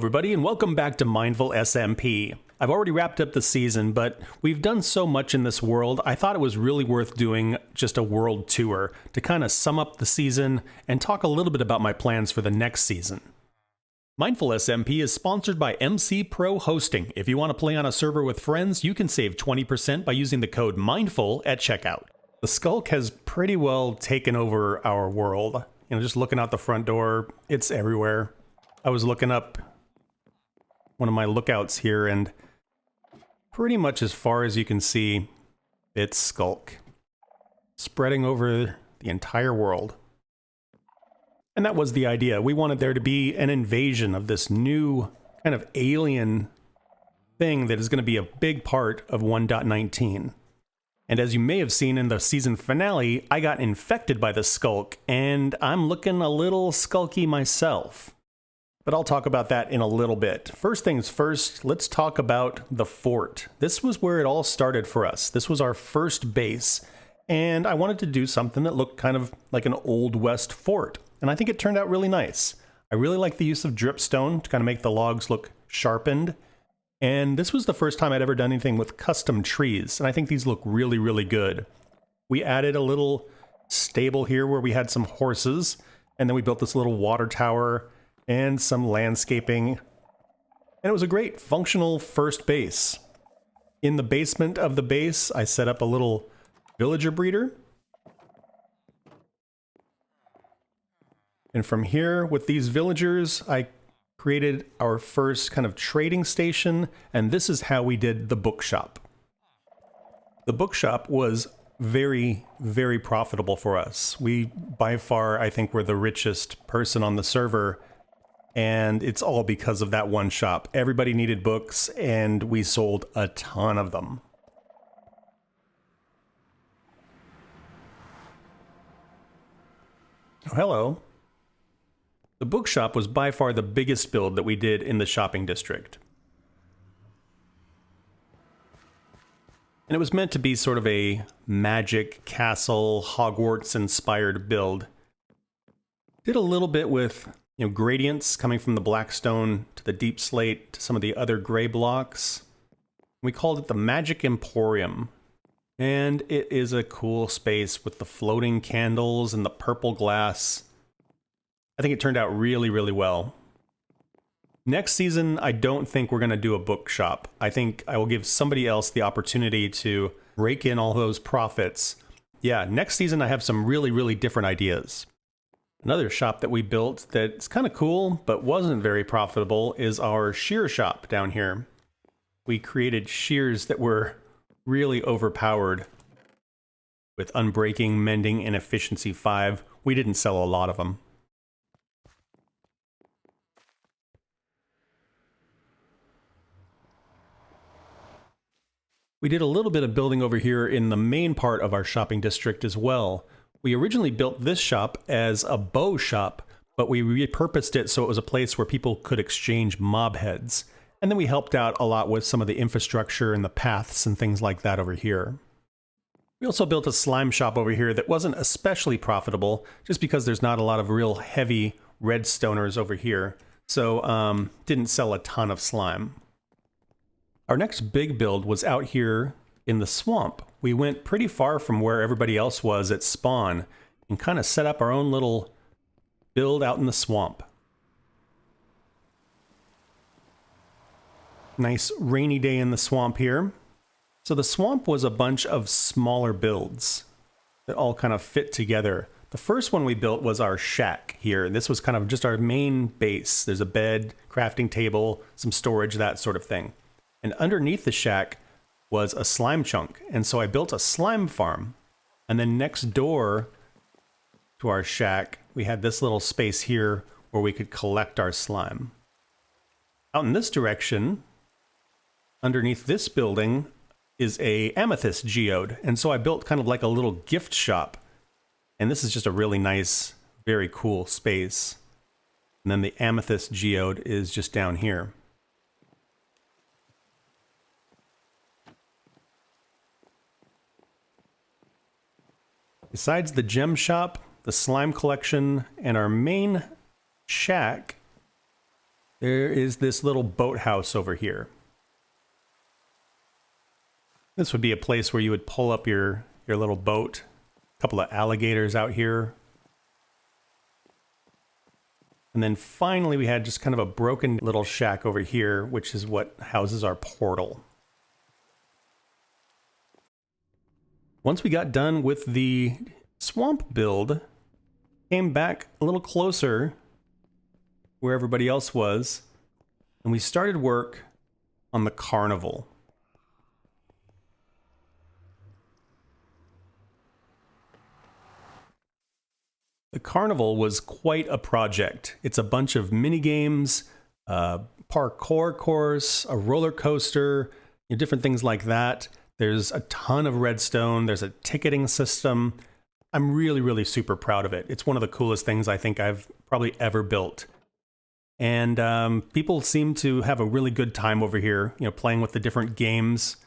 everybody, and welcome back to Mindful SMP. I've already wrapped up the season, but we've done so much in this world, I thought it was really worth doing just a world tour to kind of sum up the season and talk a little bit about my plans for the next season. Mindful SMP is sponsored by MC Pro Hosting. If you want to play on a server with friends, you can save 20% by using the code MINDFUL at checkout. The Skulk has pretty well taken over our world. Just looking out the front door, it's everywhere. I was looking up one of my lookouts here, and pretty much as far as you can see, it's Skulk, spreading over the entire world. And that was the idea. We wanted there to be an invasion of this new kind of alien thing that is going to be a big part of 1.19. And as you may have seen in the season finale, I got infected by the Skulk, and I'm looking a little skulky myself. But I'll talk about that in a little bit. First things first, let's talk about the fort. This was where it all started for us. This was our first base, and I wanted to do something that looked kind of like an Old West fort. And I think it turned out really nice. I really like the use of dripstone to kind of make the logs look sharpened. And this was the first time I'd ever done anything with custom trees, and I think these look really, really good. We added a little stable here where we had some horses, and then we built this little water tower and some landscaping. And it was a great functional first base. In the basement of the base, I set up a little villager breeder. And from here, with these villagers, I created our first kind of trading station, and this is how we did the bookshop. The bookshop was very, very profitable for us. We, by far, I think, were the richest person on the server, and it's all because of that one shop. Everybody needed books, and we sold a ton of them. Oh, hello. The bookshop was by far the biggest build that we did in the shopping district. And it was meant to be sort of a magic castle, Hogwarts-inspired build. Did a little bit with gradients coming from the black stone to the deep slate to some of the other gray blocks. We called it the Magic Emporium. And it is a cool space with the floating candles and the purple glass. I think it turned out really, really well. Next season, I don't think we're going to do a bookshop. I think I will give somebody else the opportunity to rake in all those profits. Yeah, next season I have some really, really different ideas. Another shop that we built that's kind of cool, but wasn't very profitable, is our shear shop down here. We created shears that were really overpowered with Unbreaking, Mending, and Efficiency 5. We didn't sell a lot of them. We did a little bit of building over here in the main part of our shopping district as well. We originally built this shop as a bow shop, but we repurposed it so it was a place where people could exchange mob heads. And then we helped out a lot with some of the infrastructure and the paths and things like that over here. We also built a slime shop over here that wasn't especially profitable, just because there's not a lot of real heavy redstoners over here. So didn't sell a ton of slime. Our next big build was out here in the swamp. We went pretty far from where everybody else was at spawn and kind of set up our own little build out in the swamp. Nice rainy day in the swamp here. So the swamp was a bunch of smaller builds that all kind of fit together. The first one we built was our shack here. This was kind of just our main base. There's a bed, crafting table, some storage, that sort of thing. And underneath the shack was a slime chunk. And so I built a slime farm. And then next door to our shack, we had this little space here where we could collect our slime. Out in this direction, underneath this building, is a amethyst geode. And so I built kind of like a little gift shop. And this is just a really nice, very cool space. And then the amethyst geode is just down here. Besides the gem shop, the slime collection, and our main shack, there is this little boathouse over here. This would be a place where you would pull up your little boat. A couple of alligators out here. And then finally we had just kind of a broken little shack over here, which is what houses our portal. Once we got done with the swamp build, came back a little closer where everybody else was, and we started work on the Carnival. The Carnival was quite a project. It's a bunch of mini games, parkour course, a roller coaster, different things like that. There's a ton of redstone. There's a ticketing system. I'm really, really super proud of it. It's one of the coolest things I think I've probably ever built. And people seem to have a really good time over here, playing with the different games.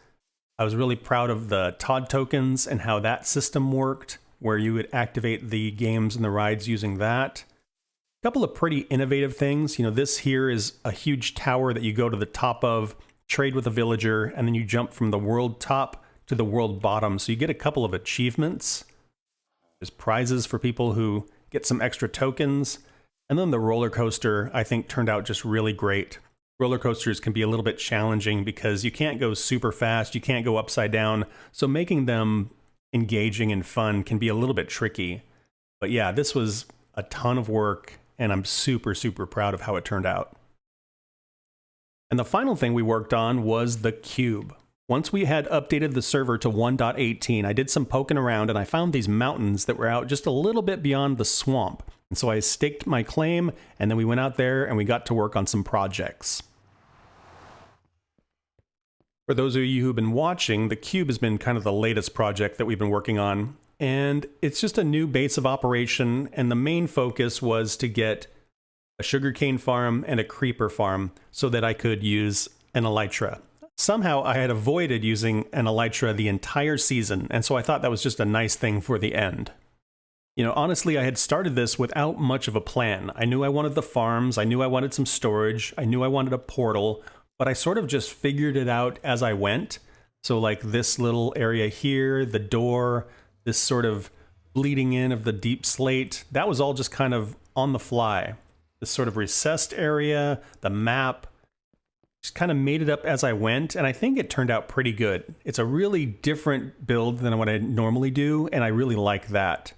I was really proud of the Todd tokens and how that system worked, where you would activate the games and the rides using that. A couple of pretty innovative things. This here is a huge tower that you go to the top of, trade with a villager, and then you jump from the world top to the world bottom. So you get a couple of achievements. There's prizes for people who get some extra tokens. And then the roller coaster, I think, turned out just really great. Roller coasters can be a little bit challenging because you can't go super fast, you can't go upside down. So making them engaging and fun can be a little bit tricky. But yeah, this was a ton of work, and I'm super, super proud of how it turned out. And the final thing we worked on was the cube. Once we had updated the server to 1.18, I did some poking around and I found these mountains that were out just a little bit beyond the swamp. And so I staked my claim, and then we went out there and we got to work on some projects. For those of you who've been watching, the cube has been kind of the latest project that we've been working on. And it's just a new base of operation, and the main focus was to get a sugarcane farm and a creeper farm so that I could use an elytra. Somehow I had avoided using an elytra the entire season, and so I thought that was just a nice thing for the end. Honestly, I had started this without much of a plan. I knew I wanted the farms, I knew I wanted some storage, I knew I wanted a portal, but I sort of just figured it out as I went. So like this little area here, the door, this sort of bleeding in of the deep slate, that was all just kind of on the fly. This sort of recessed area, the map, just kind of made it up as I went, and I think it turned out pretty good. It's a really different build than what I normally do, and I really like that.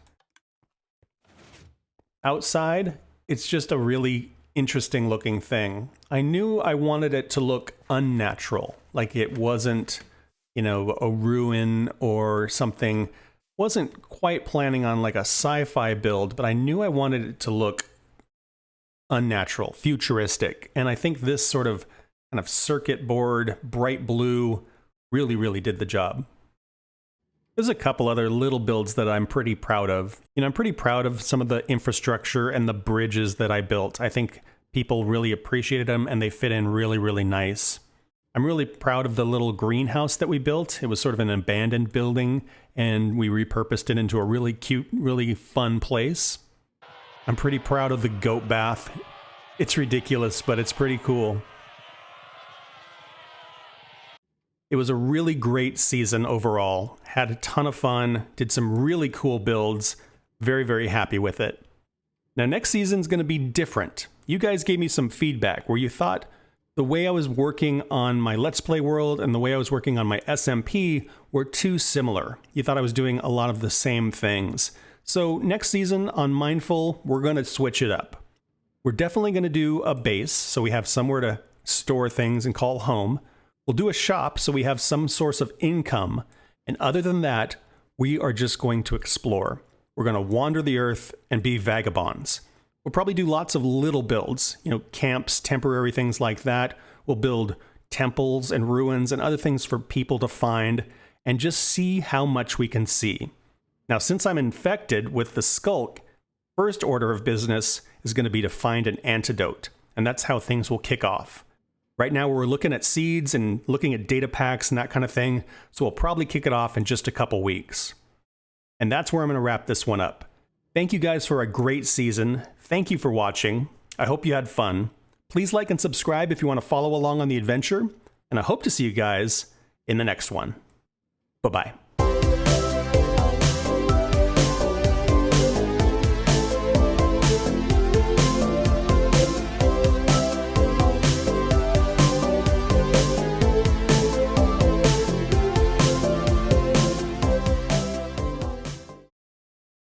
Outside, it's just a really interesting looking thing. I knew I wanted it to look unnatural, like it wasn't, a ruin or something. Wasn't quite planning on like a sci-fi build, but I knew I wanted it to look unnatural, futuristic. And I think this sort of kind of circuit board, bright blue, really, really did the job. There's a couple other little builds that I'm pretty proud of. I'm pretty proud of some of the infrastructure and the bridges that I built. I think people really appreciated them and they fit in really, really nice. I'm really proud of the little greenhouse that we built. It was sort of an abandoned building and we repurposed it into a really cute, really fun place. I'm pretty proud of the goat bath. It's ridiculous, but it's pretty cool. It was a really great season overall. Had a ton of fun, did some really cool builds. Very, very happy with it. Now, next season's going to be different. You guys gave me some feedback where you thought the way I was working on my Let's Play world and the way I was working on my SMP were too similar. You thought I was doing a lot of the same things. So next season on Mindful, we're going to switch it up. We're definitely going to do a base, so we have somewhere to store things and call home. We'll do a shop so we have some source of income. And other than that, we are just going to explore. We're going to wander the earth and be vagabonds. We'll probably do lots of little builds, camps, temporary things like that. We'll build temples and ruins and other things for people to find and just see how much we can see. Now, since I'm infected with the skulk, first order of business is going to be to find an antidote. And that's how things will kick off. Right now, we're looking at seeds and looking at data packs and that kind of thing, so we'll probably kick it off in just a couple weeks. And that's where I'm going to wrap this one up. Thank you guys for a great season. Thank you for watching. I hope you had fun. Please like and subscribe if you want to follow along on the adventure, and I hope to see you guys in the next one. Bye-bye.